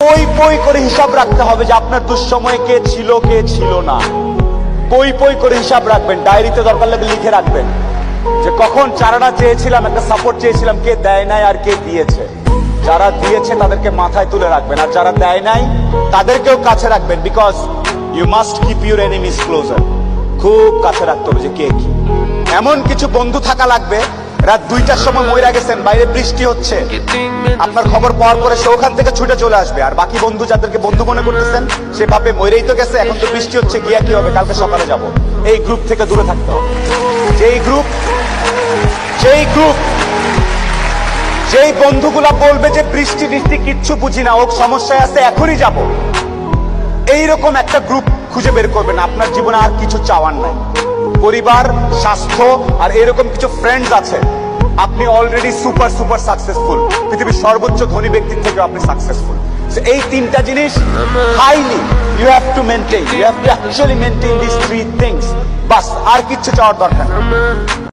পই পই করে হিসাব রাখতে হবে যে আপনার দুঃসময়ে কে ছিল কে ছিল না। পই পই করে হিসাব রাখবেন, ডায়েরিতে দরকার লাগলে লিখে রাখবেন যে কখন চারানা চেয়েছিলাম, একটা সাপোর্ট চেয়েছিলাম, কে দেয় নাই আর কে দিয়েছে। যারা দিয়েছে তাদেরকে মাথায় তুলে রাখবেন, আর যারা দেয় নাই তাদেরকেও কাছে রাখবেন। Because you must keep your enemies closer. খুব কাছে রাখতে হবে যে কে কি। এমন কিছু বন্ধু থাকা লাগবে, রাত 2টার সময় মইরা গেছেন, বাইরে বৃষ্টি হচ্ছে, আপনার খবর পাওয়ার পরে সে ওখান থেকে ছুটে চলে আসবে। আর বাকি বন্ধু যাদেরকে বন্ধু মনে করতেছেন সে ভাবে মইরেই তো গেছে, এখন তো বৃষ্টি হচ্ছে, গিয়া কি হবে, কালকে সকালে যাব। এই গ্রুপ থেকে দূরে থাকতে হবে। যেই বন্ধুগুলা বলবে যে বৃষ্টি বৃষ্টি কিচ্ছু বুঝি না, ও সমস্যায় আছে, এখনই যাব, এইরকম একটা গ্রুপ খুঁজে বের করবেন। আপনার জীবনে আর কিছু চাওয়ার নাই, পরিবার, স্বাস্থ্য আর এরকম কিছু ফ্রেন্ডস আছে। আপনি অলরেডি সুপার সুপার সাকসেসফুল, পৃথিবীর সর্বোচ্চ ধনী ব্যক্তির থেকে আপনি সাকসেসফুল। এই তিনটা জিনিস highly you have to maintain, you have to actually maintain this three things. বাস, আর কিচ্ছু চাওয়ার দরকার নেই।